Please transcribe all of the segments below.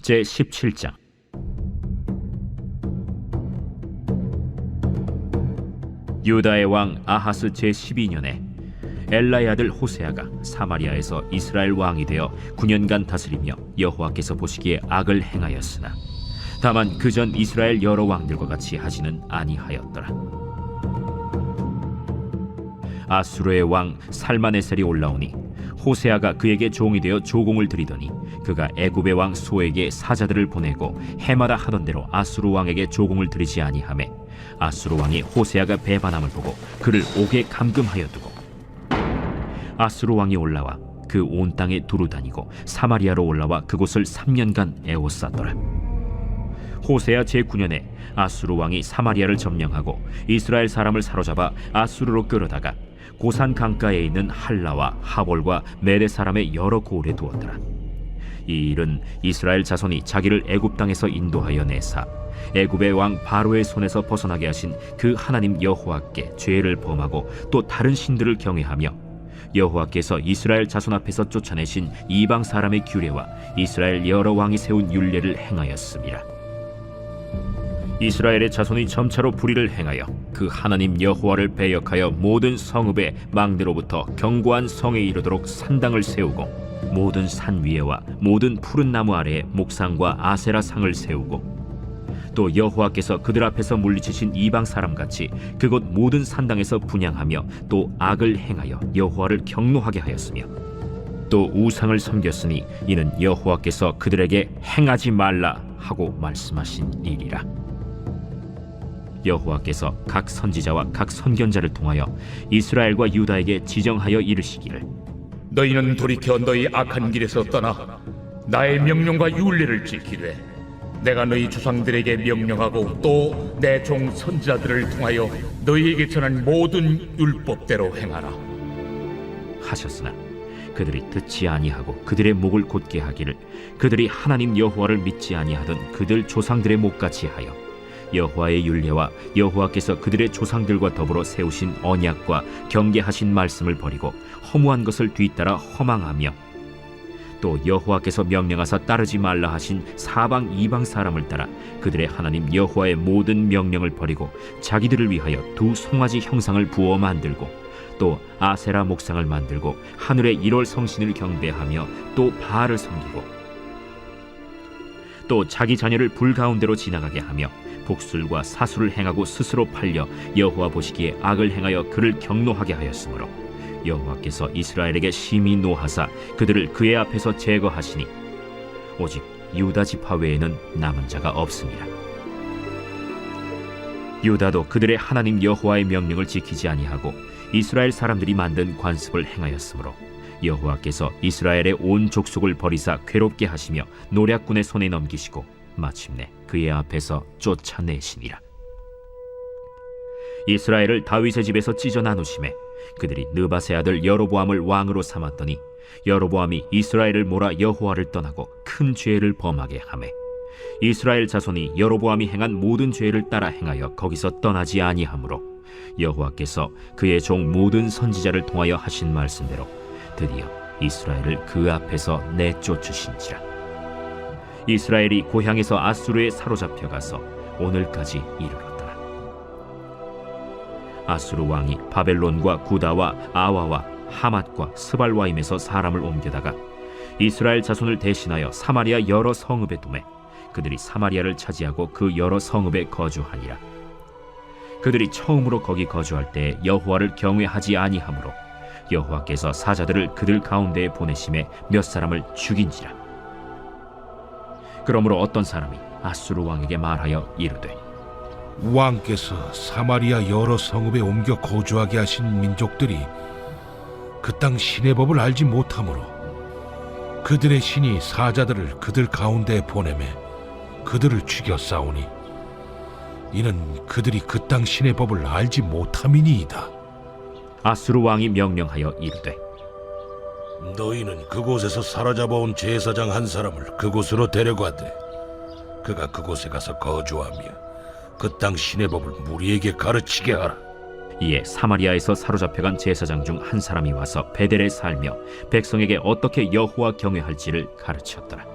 제17장. 유다의 왕 아하스 제12년에 엘라의 아들 호세아가 사마리아에서 이스라엘 왕이 되어 9년간 다스리며 여호와께서 보시기에 악을 행하였으나 다만 그전 이스라엘 여러 왕들과 같이 하지는 아니하였더라. 아수르의 왕 살마네셀이 올라오니 호세아가 그에게 종이 되어 조공을 드리더니 그가 애굽의 왕 소에게 사자들을 보내고 해마다 하던 대로 아수르 왕에게 조공을 드리지 아니하매 아수르 왕이 호세아가 배반함을 보고 그를 옥에 감금하여 두고 아수르 왕이 올라와 그 온 땅에 두루 다니고 사마리아로 올라와 그곳을 3년간 애워쌌더라. 호세아 제9년에 아수르 왕이 사마리아를 점령하고 이스라엘 사람을 사로잡아 아수르로 끌어다가 고산 강가에 있는 할라와 하볼과 메대 사람의 여러 고을에 두었더라. 이 일은 이스라엘 자손이 자기를 애굽 땅에서 인도하여 내사 애굽의 왕 바로의 손에서 벗어나게 하신 그 하나님 여호와께 죄를 범하고 또 다른 신들을 경외하며 여호와께서 이스라엘 자손 앞에서 쫓아내신 이방 사람의 규례와 이스라엘 여러 왕이 세운 율례를 행하였음이라. 이스라엘의 자손이 점차로 불의를 행하여 그 하나님 여호와를 배역하여 모든 성읍의 망대로부터 견고한 성에 이르도록 산당을 세우고 모든 산 위에와 모든 푸른 나무 아래에 목상과 아세라 상을 세우고 또 여호와께서 그들 앞에서 물리치신 이방 사람같이 그곳 모든 산당에서 분향하며 또 악을 행하여 여호와를 경노하게 하였으며 또 우상을 섬겼으니 이는 여호와께서 그들에게 행하지 말라 하고 말씀하신 일이라. 여호와께서 각 선지자와 각 선견자를 통하여 이스라엘과 유다에게 지정하여 이르시기를 너희는 돌이켜 너희 악한 길에서 떠나 나의 명령과 율례를 지키되 내가 너희 조상들에게 명령하고 또 내 종 선지자들을 통하여 너희에게 전한 모든 율법대로 행하라 하셨으나 그들이 듣지 아니하고 그들의 목을 곧게 하기를 그들이 하나님 여호와를 믿지 아니하던 그들 조상들의 목같이 하여 여호와의 율례와 여호와께서 그들의 조상들과 더불어 세우신 언약과 경계하신 말씀을 버리고 허무한 것을 뒤따라 허망하며 또 여호와께서 명령하사 따르지 말라 하신 사방 이방 사람을 따라 그들의 하나님 여호와의 모든 명령을 버리고 자기들을 위하여 두 송아지 형상을 부어 만들고 또 아세라 목상을 만들고 하늘의 1월 성신을 경배하며 또 바알을 섬기고 또 자기 자녀를 불 가운데로 지나가게 하며 복술과 사술을 행하고 스스로 팔려 여호와 보시기에 악을 행하여 그를 경노하게 하였으므로 여호와께서 이스라엘에게 심히 노하사 그들을 그의 앞에서 제거하시니 오직 유다 지파 외에는 남은 자가 없습니다. 유다도 그들의 하나님 여호와의 명령을 지키지 아니하고 이스라엘 사람들이 만든 관습을 행하였으므로 여호와께서 이스라엘의 온 족속을 버리사 괴롭게 하시며 노략군의 손에 넘기시고 마침내 그의 앞에서 쫓아내시니라. 이스라엘을 다윗의 집에서 찢어 나누심에 그들이 느밧의 아들 여로보암을 왕으로 삼았더니 여로보암이 이스라엘을 몰아 여호와를 떠나고 큰 죄를 범하게 하매 이스라엘 자손이 여로보암이 행한 모든 죄를 따라 행하여 거기서 떠나지 아니하므로 여호와께서 그의 종 모든 선지자를 통하여 하신 말씀대로 드디어 이스라엘을 그 앞에서 내쫓으신지라. 이스라엘이 고향에서 아수르에 사로잡혀 가서 오늘까지 이르렀더라. 아수르 왕이 바벨론과 구다와 아와와 하맛과 스발와임에서 사람을 옮겨다가 이스라엘 자손을 대신하여 사마리아 여러 성읍에 두매 그들이 사마리아를 차지하고 그 여러 성읍에 거주하니라. 그들이 처음으로 거기 거주할 때 여호와를 경외하지 아니하므로 여호와께서 사자들을 그들 가운데에 보내심에 몇 사람을 죽인지라. 그러므로 어떤 사람이 아수르 왕에게 말하여 이르되 왕께서 사마리아 여러 성읍에 옮겨 거주하게 하신 민족들이 그 땅 신의 법을 알지 못하므로 그들의 신이 사자들을 그들 가운데에 보내매 그들을 죽여 싸우니 이는 그들이 그 땅 신의 법을 알지 못함이니이다. 아수르 왕이 명령하여 이르되 너희는 그곳에서 사로잡아온 제사장 한 사람을 그곳으로 데려가되 그가 그곳에 가서 거주하며 그 땅 신의 법을 무리에게 가르치게 하라. 이에 사마리아에서 사로잡혀간 제사장 중 한 사람이 와서 베델에 살며 백성에게 어떻게 여호와 경외할지를 가르쳤더라.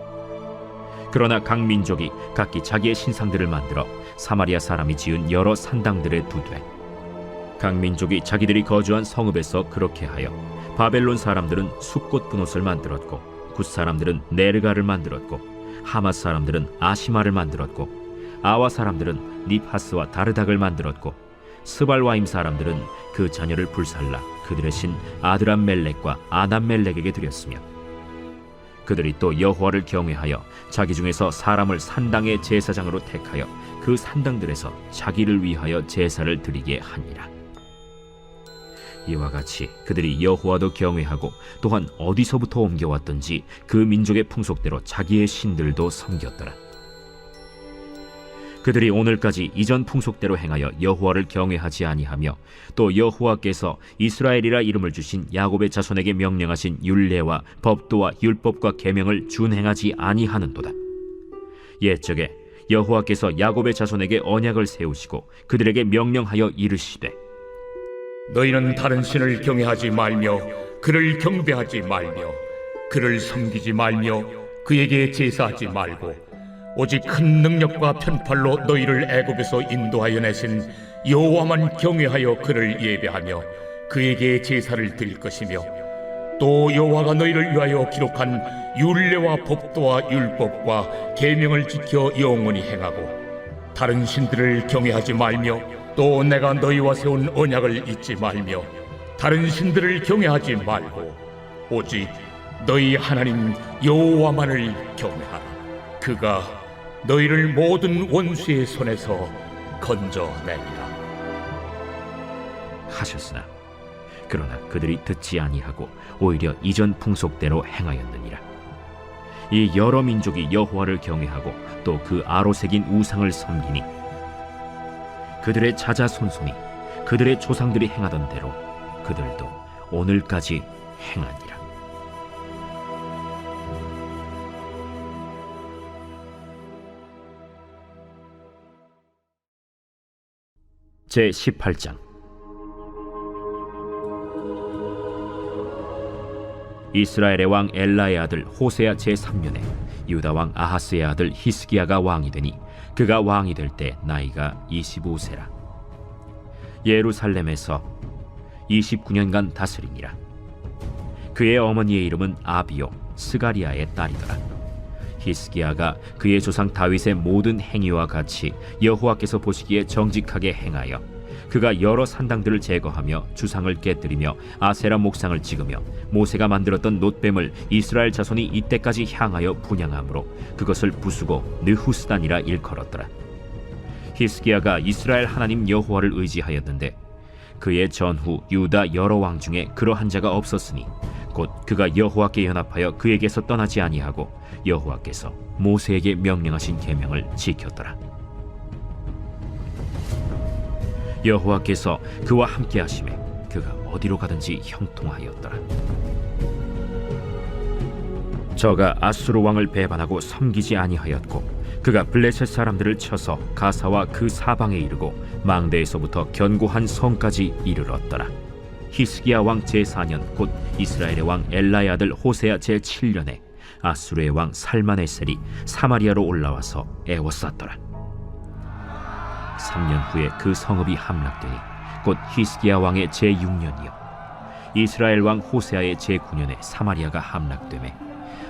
그러나 각 민족이 각기 자기의 신상들을 만들어 사마리아 사람이 지은 여러 산당들에 두되 각 민족이 자기들이 거주한 성읍에서 그렇게 하여 바벨론 사람들은 숫꽃 분옷을 만들었고 굿 사람들은 네르가를 만들었고 하맛 사람들은 아시마를 만들었고 아와 사람들은 닙하스와 다르닥을 만들었고 스발와임 사람들은 그 자녀를 불살라 그들의 신 아드람멜렉과 아담멜렉에게 드렸으며 그들이 또 여호와를 경외하여 자기 중에서 사람을 산당의 제사장으로 택하여 그 산당들에서 자기를 위하여 제사를 드리게 하니라. 이와 같이 그들이 여호와도 경외하고 또한 어디서부터 옮겨왔던지 그 민족의 풍속대로 자기의 신들도 섬겼더라. 그들이 오늘까지 이전 풍속대로 행하여 여호와를 경외하지 아니하며 또 여호와께서 이스라엘이라 이름을 주신 야곱의 자손에게 명령하신 율례와 법도와 율법과 계명을 준행하지 아니하는도다. 옛적에 여호와께서 야곱의 자손에게 언약을 세우시고 그들에게 명령하여 이르시되 너희는 다른 신을 경외하지 말며 그를 경배하지 말며 그를 섬기지 말며 그에게 제사하지 말고 오직 큰 능력과 편팔로 너희를 애굽에서 인도하여 내신 여호와만 경외하여 그를 예배하며 그에게 제사를 드릴 것이며 또 여호와가 너희를 위하여 기록한 율례와 법도와 율법과 계명을 지켜 영원히 행하고 다른 신들을 경외하지 말며 또 내가 너희와 세운 언약을 잊지 말며 다른 신들을 경외하지 말고 오직 너희 하나님 여호와만을 경외하라. 그가 너희를 모든 원수의 손에서 건져내리라 하셨으나 그러나 그들이 듣지 아니하고 오히려 이전 풍속대로 행하였느니라. 이 여러 민족이 여호와를 경외하고 또 그 아로새긴 우상을 섬기니 그들의 자자손손이 그들의 조상들이 행하던 대로 그들도 오늘까지 행하니라. 제18장 이스라엘의 왕 엘라의 아들 호세아 제3년에 유다 왕 아하스의 아들 히스기야가 왕이 되니 그가 왕이 될 때 나이가 25세라. 예루살렘에서 29년간 다스리니라. 그의 어머니의 이름은 아비요 스가리아의 딸이더라. 히스기야가 그의 조상 다윗의 모든 행위와 같이 여호와께서 보시기에 정직하게 행하여 그가 여러 산당들을 제거하며 주상을 깨뜨리며 아세라 목상을 찍으며 모세가 만들었던 놋뱀을 이스라엘 자손이 이때까지 향하여 분향함으로 그것을 부수고 느후스단이라 일컬었더라. 히스기야가 이스라엘 하나님 여호와를 의지하였는데 그의 전후 유다 여러 왕 중에 그러한 자가 없었으니 곧 그가 여호와께 연합하여 그에게서 떠나지 아니하고 여호와께서 모세에게 명령하신 계명을 지켰더라. 여호와께서 그와 함께 하심에 그가 어디로 가든지 형통하였더라. 저가 아수르 왕을 배반하고 섬기지 아니하였고 그가 블레셋 사람들을 쳐서 가사와 그 사방에 이르고 망대에서부터 견고한 성까지 이르렀더라. 히스기야 왕 제4년 곧 이스라엘의 왕 엘라의 아들 호세아 제7년에 아수르의 왕 살마네셀이 사마리아로 올라와서 애워쌌더라. 3년 후에 그 성읍이 함락되니 곧 히스기야 왕의 제6년이요 이스라엘 왕 호세아의 제9년에 사마리아가 함락되매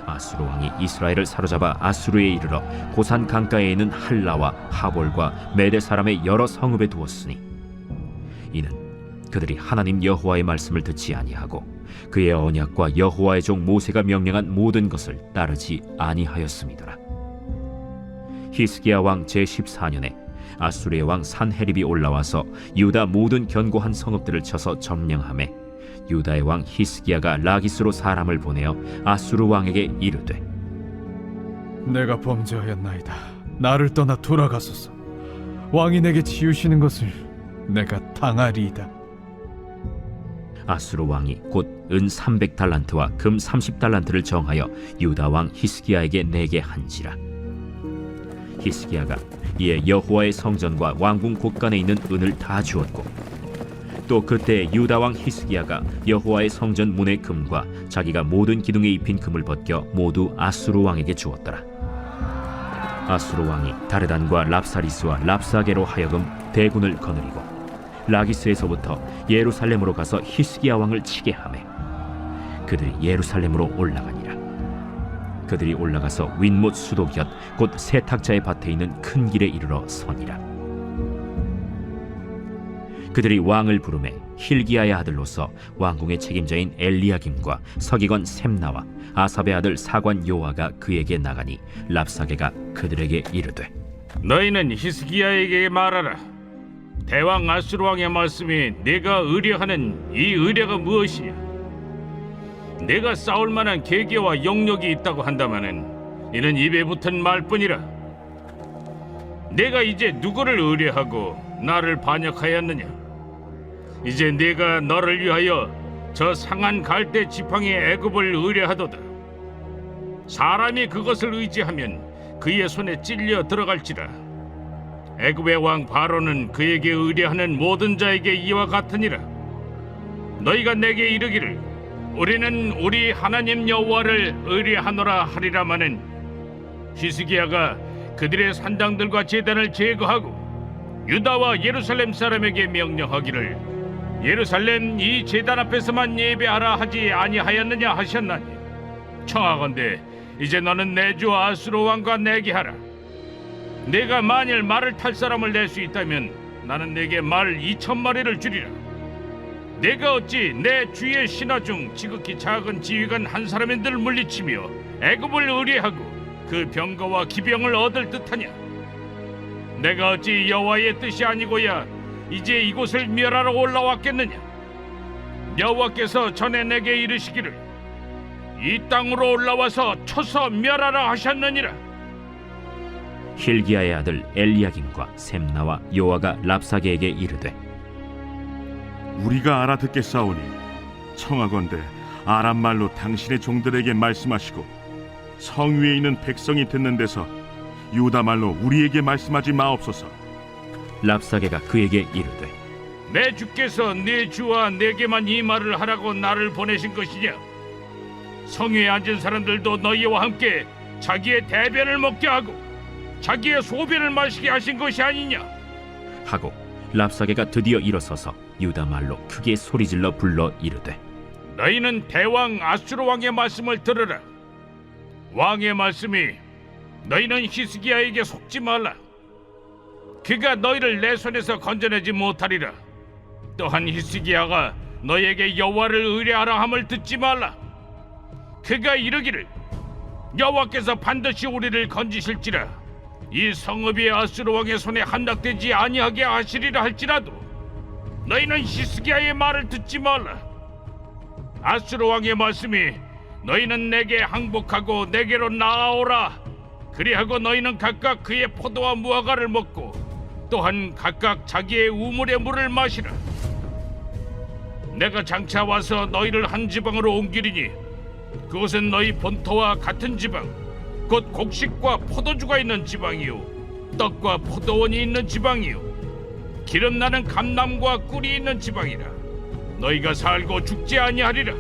아수르 왕이 이스라엘을 사로잡아 아수르에 이르러 고산 강가에 있는 할라와 하볼과 메대 사람의 여러 성읍에 두었으니 이는 그들이 하나님 여호와의 말씀을 듣지 아니하고 그의 언약과 여호와의 종 모세가 명령한 모든 것을 따르지 아니하였음이더라. 히스기야 왕 제14년에 아수르의 왕 산헤립이 올라와서 유다 모든 견고한 성읍들을 쳐서 점령하매 유다의 왕 히스기야가 라기스로 사람을 보내어 아수르 왕에게 이르되 내가 범죄하였나이다. 나를 떠나 돌아가소서. 왕이 내게 지으시는 것을 내가 당하리이다. 아수르 왕이 곧 은 300달란트와 금 30달란트를 정하여 유다 왕 히스기야에게 내게 한지라. 히스기야가 이에 여호와의 성전과 왕궁 곳간에 있는 은을 다 주었고 또 그때 유다 왕 히스기야가 여호와의 성전 문의 금과 자기가 모든 기둥에 입힌 금을 벗겨 모두 아수르 왕에게 주었더라. 아수르 왕이 다르단과 랍사리스와 랍사게로 하여금 대군을 거느리고 라기스에서부터 예루살렘으로 가서 히스기야 왕을 치게 하매 그들이 예루살렘으로 올라가니라. 그들이 올라가서 윗못 수도 곁 곧 세탁자의 밭에 있는 큰 길에 이르러 서니라. 그들이 왕을 부르매 힐기야의 아들로서 왕궁의 책임자인 엘리야김과 서기관 셈나와 아삽의 아들 사관 요아가 그에게 나가니 랍사게가 그들에게 이르되 너희는 히스기야에게 말하라. 대왕 아수르 왕의 말씀이 내가 의뢰하는 이 의뢰가 무엇이냐? 내가 싸울 만한 계계와 영역이 있다고 한다마는 이는 입에 붙은 말뿐이라. 내가 이제 누구를 의뢰하고 나를 반역하였느냐? 이제 내가 너를 위하여 저 상한 갈대 지팡이의 애굽을 의뢰하도다. 사람이 그것을 의지하면 그의 손에 찔려 들어갈지라. 애굽의 왕 바로는 그에게 의뢰하는 모든 자에게 이와 같으니라. 너희가 내게 이르기를 우리는 우리 하나님 여호와를 의뢰하노라 하리라마는 히스기야가 그들의 산당들과 제단을 제거하고 유다와 예루살렘 사람에게 명령하기를 예루살렘 이 제단 앞에서만 예배하라 하지 아니하였느냐 하셨나니 청하건대 이제 너는 내 주 아수르 왕과 내게 하라. 내가 만일 말을 탈 사람을 낼 수 있다면 나는 내게 말 2,000마리를 주리라. 내가 어찌 내 주의 신하 중 지극히 작은 지휘관 한 사람인들 물리치며 애굽을 의뢰하고 그 병거와 기병을 얻을 듯하냐? 내가 어찌 여호와의 뜻이 아니고야 이제 이곳을 멸하러 올라왔겠느냐? 여호와께서 전에 내게 이르시기를 이 땅으로 올라와서 쳐서 멸하라 하셨느니라. 힐기야의 아들 엘리야김과 셈나와 요아가 랍사게에게 이르되 우리가 알아듣겠사오니 청하건대 아람 말로 당신의 종들에게 말씀하시고 성 위에 있는 백성이 듣는 데서 유다 말로 우리에게 말씀하지 마옵소서. 랍사게가 그에게 이르되 내 주께서 내 주와 내게만 이 말을 하라고 나를 보내신 것이냐? 성위에 앉은 사람들도 너희와 함께 자기의 대변을 먹게 하고 자기의 소변을 마시게 하신 것이 아니냐? 하고 랍사게가 드디어 일어서서 유다 말로 크게 소리질러 불러 이르되 너희는 대왕 아수르 왕의 말씀을 들으라. 왕의 말씀이 너희는 히스기야에게 속지 말라. 그가 너희를 내 손에서 건져내지 못하리라. 또한 히스기야가 너희에게 여호와를 의뢰하라 함을 듣지 말라. 그가 이르기를 여호와께서 반드시 우리를 건지실지라 이 성읍이 아수르 왕의 손에 함락되지 아니하게 하시리라 할지라도 너희는 히스기야의 말을 듣지 말라. 아수르 왕의 말씀이 너희는 내게 항복하고 내게로 나아오라. 그리하고 너희는 각각 그의 포도와 무화과를 먹고 또한 각각 자기의 우물의 물을 마시라. 내가 장차 와서 너희를 한 지방으로 옮기리니 그곳은 너희 본토와 같은 지방 곧 곡식과 포도주가 있는 지방이요 떡과 포도원이 있는 지방이요 기름 나는 감람과 꿀이 있는 지방이라. 너희가 살고 죽지 아니하리라.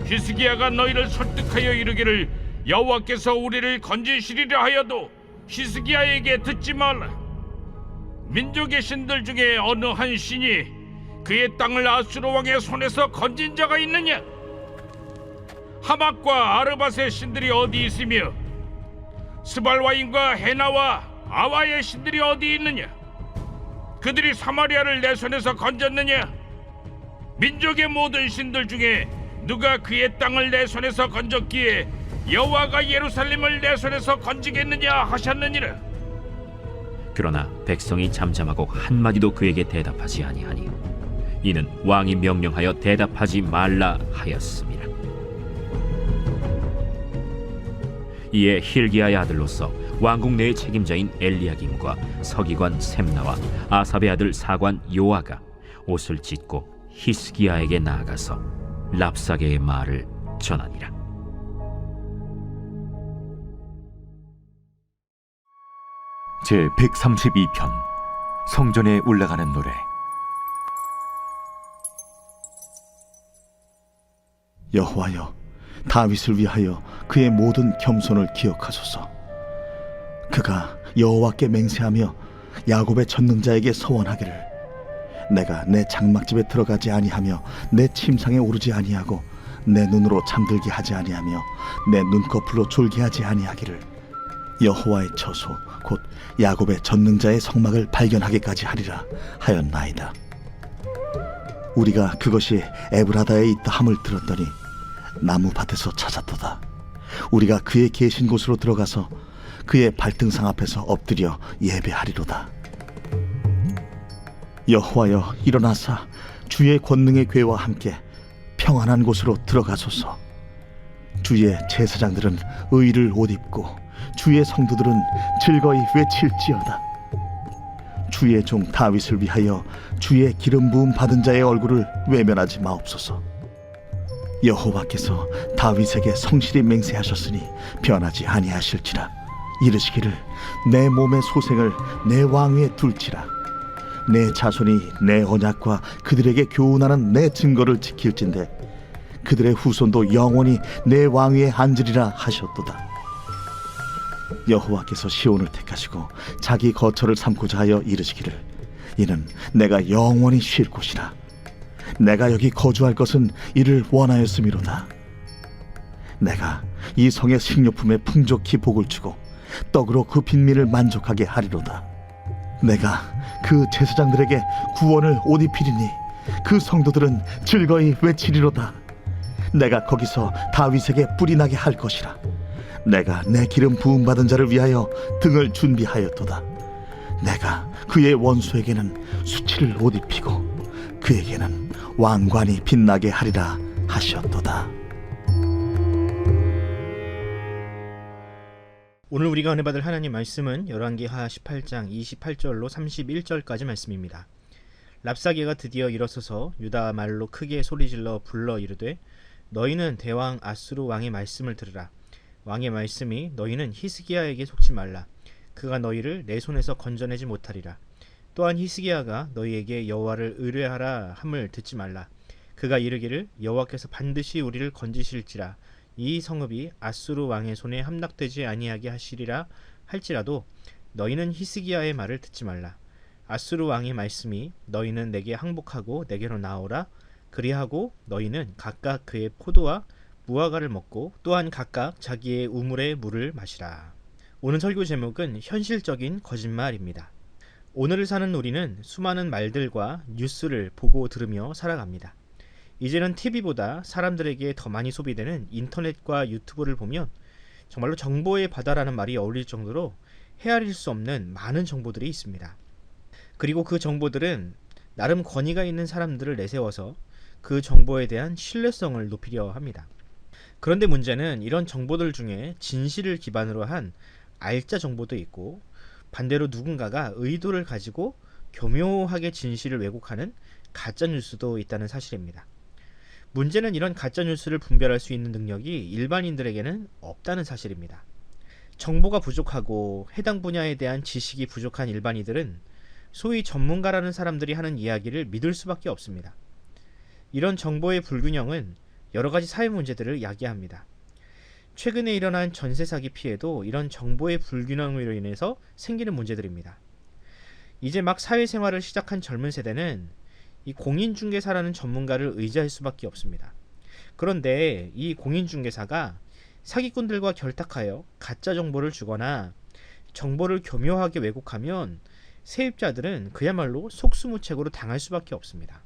히스기야가 너희를 설득하여 이르기를 여호와께서 우리를 건지시리라 하여도 히스기야에게 듣지 말라. 민족의 신들 중에 어느 한 신이 그의 땅을 아수르 왕의 손에서 건진 자가 있느냐? 하맛과 아르밧의 신들이 어디 있으며 스발와임과 헤나와 아와의 신들이 어디 있느냐? 그들이 사마리아를 내 손에서 건졌느냐? 민족의 모든 신들 중에 누가 그의 땅을 내 손에서 건졌기에 여호와가 예루살렘을 내 손에서 건지겠느냐 하셨느니라. 그러나 백성이 잠잠하고 한마디도 그에게 대답하지 아니하니 이는 왕이 명령하여 대답하지 말라 하였습니다. 이에 힐기야의 아들로서 왕궁 내의 책임자인 엘리야김과 서기관 셈나와 아삽의 아들 사관 요아가 옷을 찢고 히스기야에게 나아가서 랍사게의 말을 전하니라. 제 132편 성전에 올라가는 노래. 여호와여, 다윗을 위하여 그의 모든 겸손을 기억하소서. 그가 여호와께 맹세하며 야곱의 전능자에게 서원하기를 내가 내 장막집에 들어가지 아니하며 내 침상에 오르지 아니하고 내 눈으로 잠들게 하지 아니하며 내 눈꺼풀로 졸게 하지 아니하기를 여호와의 처소 곧 야곱의 전능자의 성막을 발견하기까지 하리라 하였나이다. 우리가 그것이 에브라다에 있다 함을 들었더니 나무밭에서 찾았도다. 우리가 그의 계신 곳으로 들어가서 그의 발등상 앞에서 엎드려 예배하리로다. 여호와여 일어나사 주의 권능의 궤와 함께 평안한 곳으로 들어가소서. 주의 제사장들은 의를 옷 입고 주의 성도들은 즐거이 외칠지어다. 주의 종 다윗을 위하여 주의 기름 부음 받은 자의 얼굴을 외면하지 마옵소서. 여호와께서 다윗에게 성실히 맹세하셨으니 변하지 아니하실지라. 이르시기를 내 몸의 소생을 내 왕위에 둘지라. 내 자손이 내 언약과 그들에게 교훈하는 내 증거를 지킬진대 그들의 후손도 영원히 내 왕위에 앉으리라 하셨도다. 여호와께서 시온을 택하시고 자기 거처를 삼고자 하여 이르시기를 이는 내가 영원히 쉴 곳이라. 내가 여기 거주할 것은 이를 원하였음이로다. 내가 이 성의 식료품에 풍족히 복을 주고 떡으로 그 빈민을 만족하게 하리로다. 내가 그 제사장들에게 구원을 옷 입히리니 그 성도들은 즐거이 외치리로다. 내가 거기서 다윗에게 뿔이 나게 할 것이라. 내가 내 기름 부음 받은 자를 위하여 등을 준비하였도다. 내가 그의 원수에게는 수치를 옷 입히고 그에게는 왕관이 빛나게 하리라 하셨도다. 오늘 우리가 은혜 받을 하나님 말씀은 열왕기하 18장 28절로 31절까지 말씀입니다. 랍사게가 드디어 일어서서 유다 말로 크게 소리질러 불러 이르되 너희는 대왕 아수르 왕의 말씀을 들으라. 왕의 말씀이 너희는 히스기야에게 속지 말라. 그가 너희를 내 손에서 건져내지 못하리라. 또한 히스기야가 너희에게 여호와를 의뢰하라 함을 듣지 말라. 그가 이르기를 여호와께서 반드시 우리를 건지실지라. 이 성읍이 아수르 왕의 손에 함락되지 아니하게 하시리라 할지라도 너희는 히스기야의 말을 듣지 말라. 아수르 왕의 말씀이 너희는 내게 항복하고 내게로 나오라. 그리하고 너희는 각각 그의 포도와 무화과를 먹고 또한 각각 자기의 우물의 물을 마시라. 오늘 설교 제목은 현실적인 거짓말입니다. 오늘을 사는 우리는 수많은 말들과 뉴스를 보고 들으며 살아갑니다. 이제는 TV보다 사람들에게 더 많이 소비되는 인터넷과 유튜브를 보면 정말로 정보의 바다라는 말이 어울릴 정도로 헤아릴 수 없는 많은 정보들이 있습니다. 그리고 그 정보들은 나름 권위가 있는 사람들을 내세워서 그 정보에 대한 신뢰성을 높이려 합니다. 그런데 문제는 이런 정보들 중에 진실을 기반으로 한 알짜 정보도 있고 반대로 누군가가 의도를 가지고 교묘하게 진실을 왜곡하는 가짜 뉴스도 있다는 사실입니다. 문제는 이런 가짜 뉴스를 분별할 수 있는 능력이 일반인들에게는 없다는 사실입니다. 정보가 부족하고 해당 분야에 대한 지식이 부족한 일반인들은 소위 전문가라는 사람들이 하는 이야기를 믿을 수밖에 없습니다. 이런 정보의 불균형은 여러 가지 사회 문제들을 야기합니다. 최근에 일어난 전세 사기 피해도 이런 정보의 불균형으로 인해서 생기는 문제들입니다. 이제 막 사회생활을 시작한 젊은 세대는 이 공인중개사라는 전문가를 의지할 수밖에 없습니다. 그런데 이 공인중개사가 사기꾼들과 결탁하여 가짜 정보를 주거나 정보를 교묘하게 왜곡하면 세입자들은 그야말로 속수무책으로 당할 수밖에 없습니다.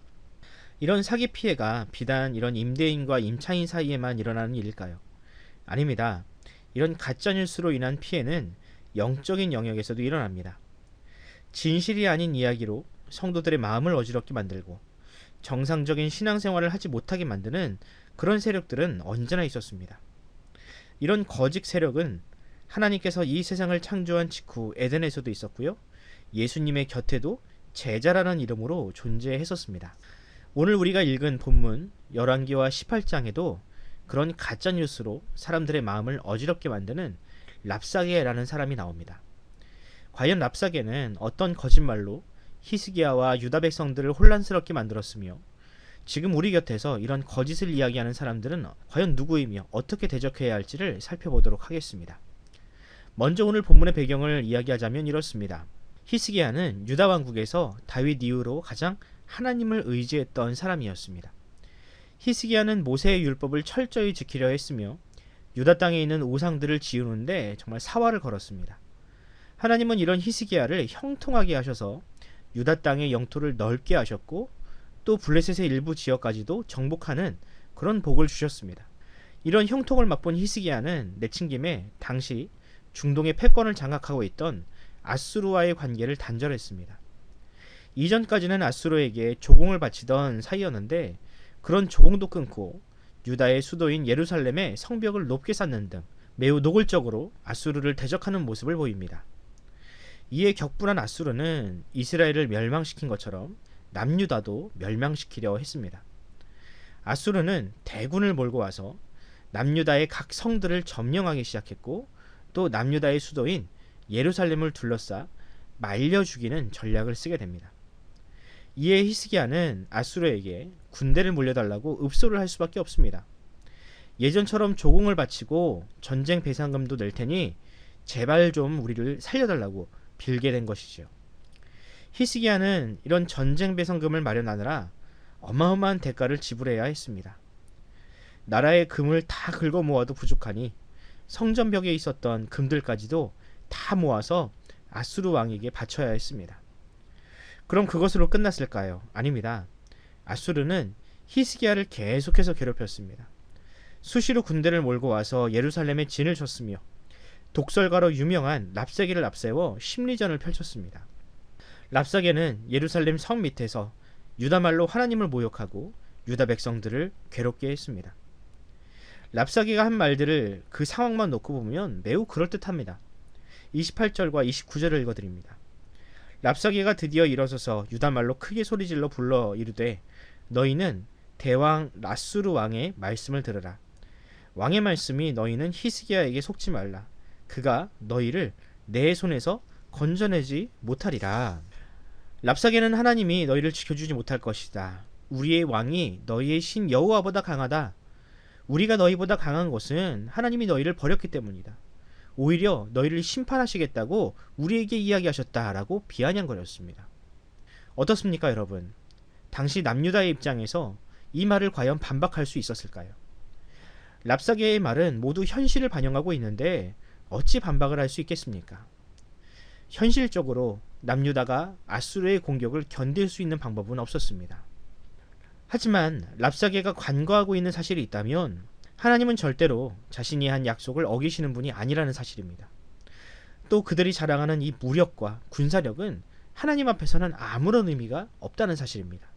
이런 사기 피해가 비단 이런 임대인과 임차인 사이에만 일어나는 일일까요? 아닙니다. 이런 가짜뉴스로 인한 피해는 영적인 영역에서도 일어납니다. 진실이 아닌 이야기로 성도들의 마음을 어지럽게 만들고 정상적인 신앙생활을 하지 못하게 만드는 그런 세력들은 언제나 있었습니다. 이런 거짓 세력은 하나님께서 이 세상을 창조한 직후 에덴에서도 있었고요. 예수님의 곁에도 제자라는 이름으로 존재했었습니다. 오늘 우리가 읽은 본문 열왕기와 18장에도 그런 가짜뉴스로 사람들의 마음을 어지럽게 만드는 랍사게라는 사람이 나옵니다. 과연 랍사게는 어떤 거짓말로 히스기야와 유다 백성들을 혼란스럽게 만들었으며 지금 우리 곁에서 이런 거짓을 이야기하는 사람들은 과연 누구이며 어떻게 대적해야 할지를 살펴보도록 하겠습니다. 먼저 오늘 본문의 배경을 이야기하자면 이렇습니다. 히스기야는 유다 왕국에서 다윗 이후로 가장 하나님을 의지했던 사람이었습니다. 히스기야는 모세의 율법을 철저히 지키려 했으며 유다 땅에 있는 우상들을 지우는데 정말 사활을 걸었습니다. 하나님은 이런 히스기야를 형통하게 하셔서 유다 땅의 영토를 넓게 하셨고 또 블레셋의 일부 지역까지도 정복하는 그런 복을 주셨습니다. 이런 형통을 맛본 히스기야는 내친김에 당시 중동의 패권을 장악하고 있던 아수르와의 관계를 단절했습니다. 이전까지는 아수르에게 조공을 바치던 사이였는데 그런 조공도 끊고 유다의 수도인 예루살렘의 성벽을 높게 쌓는 등 매우 노골적으로 아수르를 대적하는 모습을 보입니다. 이에 격분한 아수르는 이스라엘을 멸망시킨 것처럼 남유다도 멸망시키려 했습니다. 아수르는 대군을 몰고 와서 남유다의 각 성들을 점령하기 시작했고 또 남유다의 수도인 예루살렘을 둘러싸 말려 죽이는 전략을 쓰게 됩니다. 이에 히스기야는 아수르에게 군대를 물려달라고 읍소를 할 수밖에 없습니다. 예전처럼 조공을 바치고 전쟁 배상금도 낼 테니 제발 좀 우리를 살려달라고 빌게 된 것이지요. 히스기야는 이런 전쟁 배상금을 마련하느라 어마어마한 대가를 지불해야 했습니다. 나라의 금을 다 긁어 모아도 부족하니 성전벽에 있었던 금들까지도 다 모아서 아수르 왕에게 바쳐야 했습니다. 그럼 그것으로 끝났을까요? 아닙니다. 아수르는 히스기야를 계속해서 괴롭혔습니다. 수시로 군대를 몰고 와서 예루살렘에 진을 쳤으며 독설가로 유명한 랍사게를 앞세워 심리전을 펼쳤습니다. 랍사게는 예루살렘 성 밑에서 유다말로 하나님을 모욕하고 유다 백성들을 괴롭게 했습니다. 랍사게가 한 말들을 그 상황만 놓고 보면 매우 그럴듯합니다. 28절과 29절을 읽어드립니다. 랍사게가 드디어 일어서서 유다말로 크게 소리질러 불러 이르되 너희는 대왕 라수르 왕의 말씀을 들으라. 왕의 말씀이 너희는 히스기야에게 속지 말라. 그가 너희를 내 손에서 건져내지 못하리라. 랍사게는 하나님이 너희를 지켜주지 못할 것이다. 우리의 왕이 너희의 신 여호와보다 강하다. 우리가 너희보다 강한 것은 하나님이 너희를 버렸기 때문이다. 오히려 너희를 심판하시겠다고 우리에게 이야기하셨다라고 비아냥거렸습니다. 어떻습니까, 여러분? 당시 남유다의 입장에서 이 말을 과연 반박할 수 있었을까요? 랍사게의 말은 모두 현실을 반영하고 있는데 어찌 반박을 할 수 있겠습니까? 현실적으로 남유다가 아수르의 공격을 견딜 수 있는 방법은 없었습니다. 하지만 랍사게가 간과하고 있는 사실이 있다면 하나님은 절대로 자신이 한 약속을 어기시는 분이 아니라는 사실입니다. 또 그들이 자랑하는 이 무력과 군사력은 하나님 앞에서는 아무런 의미가 없다는 사실입니다.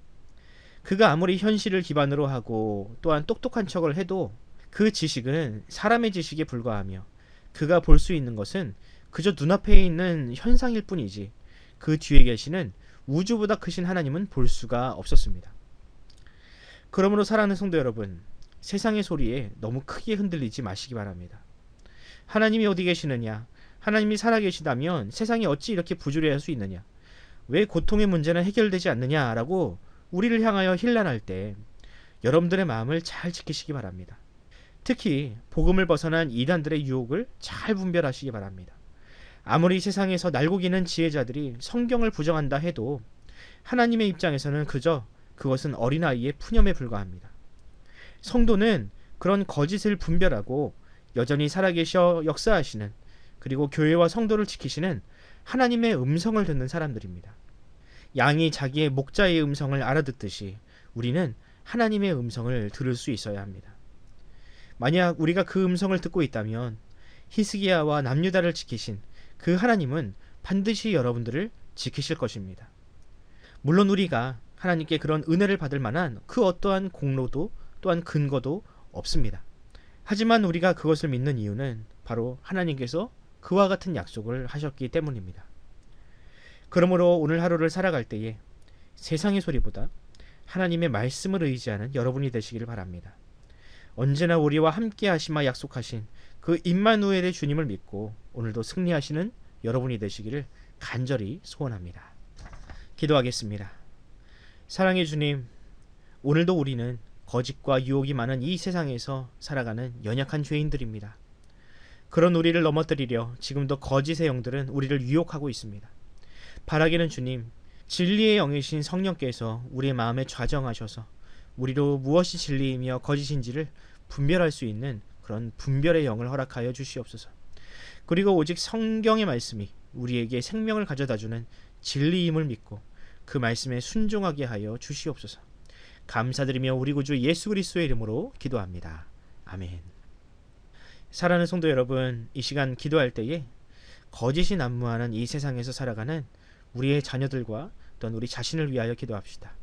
그가 아무리 현실을 기반으로 하고 또한 똑똑한 척을 해도 그 지식은 사람의 지식에 불과하며 그가 볼 수 있는 것은 그저 눈앞에 있는 현상일 뿐이지 그 뒤에 계시는 우주보다 크신 하나님은 볼 수가 없었습니다. 그러므로 사랑하는 성도 여러분, 세상의 소리에 너무 크게 흔들리지 마시기 바랍니다. 하나님이 어디 계시느냐? 하나님이 살아계시다면 세상이 어찌 이렇게 부조리할 수 있느냐? 왜 고통의 문제는 해결되지 않느냐라고 우리를 향하여 힐난할 때 여러분들의 마음을 잘 지키시기 바랍니다. 특히 복음을 벗어난 이단들의 유혹을 잘 분별하시기 바랍니다. 아무리 세상에서 날고기는 지혜자들이 성경을 부정한다 해도 하나님의 입장에서는 그저 그것은 어린아이의 푸념에 불과합니다. 성도는 그런 거짓을 분별하고 여전히 살아계셔 역사하시는 그리고 교회와 성도를 지키시는 하나님의 음성을 듣는 사람들입니다. 양이 자기의 목자의 음성을 알아듣듯이 우리는 하나님의 음성을 들을 수 있어야 합니다. 만약 우리가 그 음성을 듣고 있다면 히스기야와 남유다를 지키신 그 하나님은 반드시 여러분들을 지키실 것입니다. 물론 우리가 하나님께 그런 은혜를 받을 만한 그 어떠한 공로도 또한 근거도 없습니다. 하지만 우리가 그것을 믿는 이유는 바로 하나님께서 그와 같은 약속을 하셨기 때문입니다. 그러므로 오늘 하루를 살아갈 때에 세상의 소리보다 하나님의 말씀을 의지하는 여러분이 되시기를 바랍니다. 언제나 우리와 함께 하시마 약속하신 그 임마누엘의 주님을 믿고 오늘도 승리하시는 여러분이 되시기를 간절히 소원합니다. 기도하겠습니다. 사랑의 주님, 오늘도 우리는 거짓과 유혹이 많은 이 세상에서 살아가는 연약한 죄인들입니다. 그런 우리를 넘어뜨리려 지금도 거짓의 영들은 우리를 유혹하고 있습니다. 바라기는 주님, 진리의 영이신 성령께서 우리의 마음에 좌정하셔서 우리로 무엇이 진리이며 거짓인지를 분별할 수 있는 그런 분별의 영을 허락하여 주시옵소서. 그리고 오직 성경의 말씀이 우리에게 생명을 가져다주는 진리임을 믿고 그 말씀에 순종하게 하여 주시옵소서. 감사드리며 우리 구주 예수 그리스도의 이름으로 기도합니다. 아멘. 사랑하는 성도 여러분, 이 시간 기도할 때에 거짓이 난무하는 이 세상에서 살아가는 우리의 자녀들과 또는 우리 자신을 위하여 기도합시다.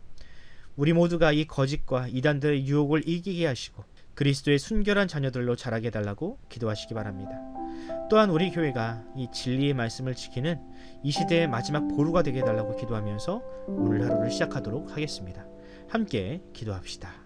우리 모두가 이 거짓과 이단들의 유혹을 이기게 하시고 그리스도의 순결한 자녀들로 자라게 해달라고 기도하시기 바랍니다. 또한 우리 교회가 이 진리의 말씀을 지키는 이 시대의 마지막 보루가 되게 해달라고 기도하면서 오늘 하루를 시작하도록 하겠습니다. 함께 기도합시다.